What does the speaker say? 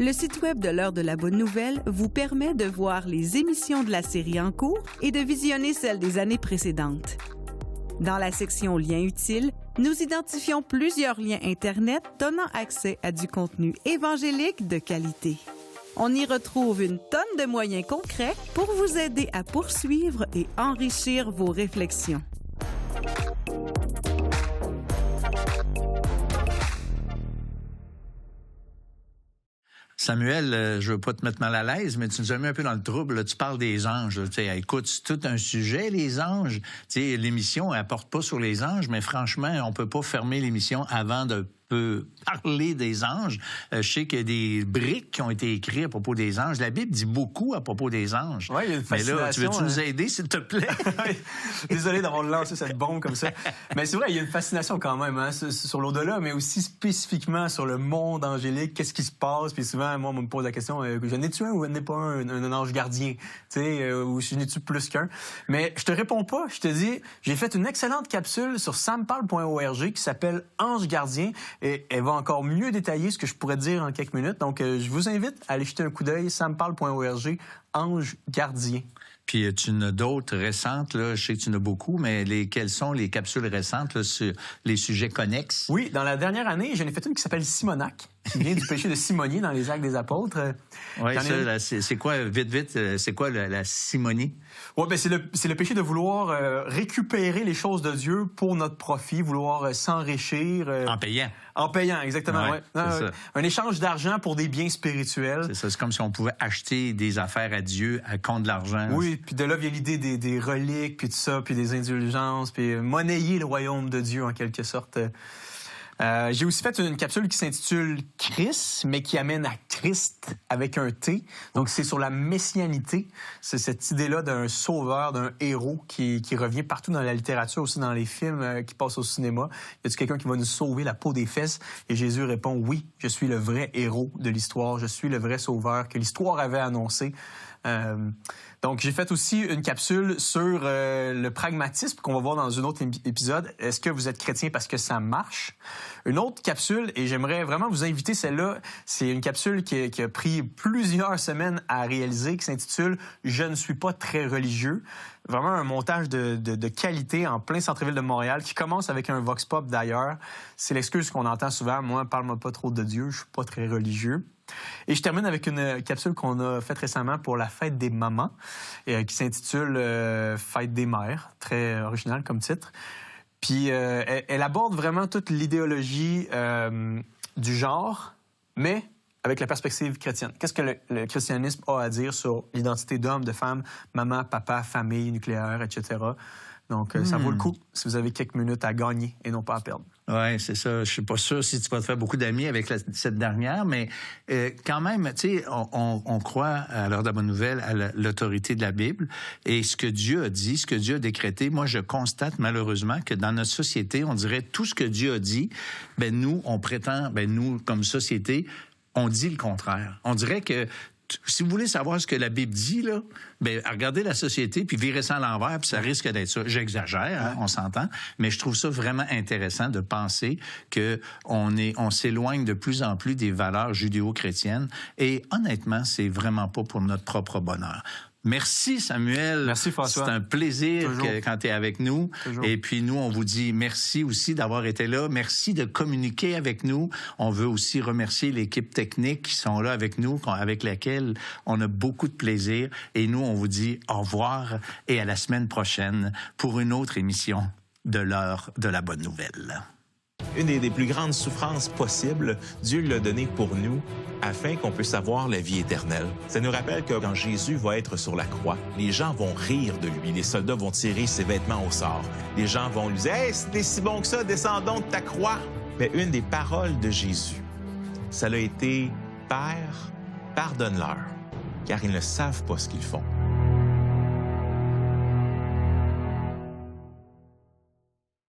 Le site web de l'Heure de la Bonne Nouvelle vous permet de voir les émissions de la série en cours et de visionner celles des années précédentes. Dans la section Liens utiles, nous identifions plusieurs liens Internet donnant accès à du contenu évangélique de qualité. On y retrouve une tonne de moyens concrets pour vous aider à poursuivre et enrichir vos réflexions. Samuel, je veux pas te mettre mal à l'aise, mais tu nous as mis un peu dans le trouble. Là. Tu parles des anges. Écoute, c'est tout un sujet, les anges. L'émission, elle porte pas sur les anges, mais franchement, on peut pas fermer l'émission avant de parler des anges. Je sais qu'il y a des briques qui ont été écrites à propos des anges. La Bible dit beaucoup à propos des anges. Oui, il y a une fascination. Mais là, tu veux-tu nous aider, s'il te plaît? Désolé d'avoir lancé cette bombe comme ça. Mais c'est vrai, il y a une fascination quand même hein, sur l'au-delà, mais aussi spécifiquement sur le monde angélique. Qu'est-ce qui se passe? Puis souvent, moi, on me pose la question, je n'ai-tu un ou je n'ai pas un ange gardien? Ou je n'ai-tu plus qu'un? Mais je te réponds pas. Je te dis, j'ai fait une excellente capsule sur samparle.org qui s'appelle Ange gardien. Et elle va encore mieux détailler ce que je pourrais dire en quelques minutes. Donc, je vous invite à aller jeter un coup d'œil, samparle.org, Ange gardien. Puis, tu en as d'autres récentes, là. Je sais que tu en as beaucoup, mais quelles sont les capsules récentes là, sur les sujets connexes? Oui, dans la dernière année, j'en ai fait une qui s'appelle Simonac, qui vient du péché de Simonie dans les Actes des Apôtres. Oui, ça, c'est quoi, vite, c'est quoi la simonie? Oui, ben c'est le péché de vouloir récupérer les choses de Dieu pour notre profit, vouloir s'enrichir. En payant. En payant, exactement, ouais. Un échange d'argent pour des biens spirituels. C'est ça, c'est comme si on pouvait acheter des affaires à Dieu contre de l'argent. Oui, puis de là vient l'idée des reliques, puis tout ça, puis des indulgences, puis monnayer le royaume de Dieu, en quelque sorte. J'ai aussi fait une capsule qui s'intitule « Christ », mais qui amène à Christ avec un T. Donc, c'est sur la messianité. C'est cette idée-là d'un sauveur, d'un héros qui revient partout dans la littérature, aussi dans les films qui passent au cinéma. Y a-t-il quelqu'un qui va nous sauver la peau des fesses? Et Jésus répond « Oui, je suis le vrai héros de l'histoire. Je suis le vrai sauveur que l'histoire avait annoncé. » Donc, j'ai fait aussi une capsule sur le pragmatisme qu'on va voir dans un autre épisode. Est-ce que vous êtes chrétien parce que ça marche? Une autre capsule, et j'aimerais vraiment vous inviter, celle-là, c'est une capsule qui a pris plusieurs semaines à réaliser, qui s'intitule « Je ne suis pas très religieux ». Vraiment un montage de qualité en plein centre-ville de Montréal, qui commence avec un vox pop d'ailleurs. C'est l'excuse qu'on entend souvent. Moi, parle-moi pas trop de Dieu, je suis pas très religieux. Et je termine avec une capsule qu'on a faite récemment pour la fête des mamans, qui s'intitule Fête des mères, très original comme titre. Puis elle aborde vraiment toute l'idéologie du genre, mais avec la perspective chrétienne. Qu'est-ce que le christianisme a à dire sur l'identité d'homme, de femme, maman, papa, famille, nucléaire, etc. Donc, ça vaut le coup si vous avez quelques minutes à gagner et non pas à perdre. Oui, c'est ça. Je suis pas sûr si tu vas te faire beaucoup d'amis avec cette dernière, mais quand même, tu sais, on croit à l'Heure de la Bonne Nouvelle, à l'autorité de la Bible et ce que Dieu a dit, ce que Dieu a décrété. Moi, je constate malheureusement que dans notre société, on dirait tout ce que Dieu a dit, nous, on prétend, nous, comme société, on dit le contraire. On dirait que si vous voulez savoir ce que la Bible dit, là, regardez la société, puis virez ça à l'envers, puis ça risque d'être ça. J'exagère, hein, on s'entend, mais je trouve ça vraiment intéressant de penser que on s'éloigne de plus en plus des valeurs judéo-chrétiennes, et honnêtement, c'est vraiment pas pour notre propre bonheur. Merci Samuel. Merci François. C'est un plaisir quand tu es avec nous. Toujours. Et puis nous, on vous dit merci aussi d'avoir été là. Merci de communiquer avec nous. On veut aussi remercier l'équipe technique qui sont là avec nous, avec laquelle on a beaucoup de plaisir. Et nous, on vous dit au revoir et à la semaine prochaine pour une autre émission de l'Heure de la Bonne Nouvelle. Une des plus grandes souffrances possibles, Dieu l'a donnée pour nous afin qu'on puisse avoir la vie éternelle. Ça nous rappelle que quand Jésus va être sur la croix, les gens vont rire de lui, les soldats vont tirer ses vêtements au sort. Les gens vont lui dire « Hey, si t'es si bon que ça, descendons de ta croix! » Mais une des paroles de Jésus, ça a été « Père, pardonne-leur, car ils ne savent pas ce qu'ils font. »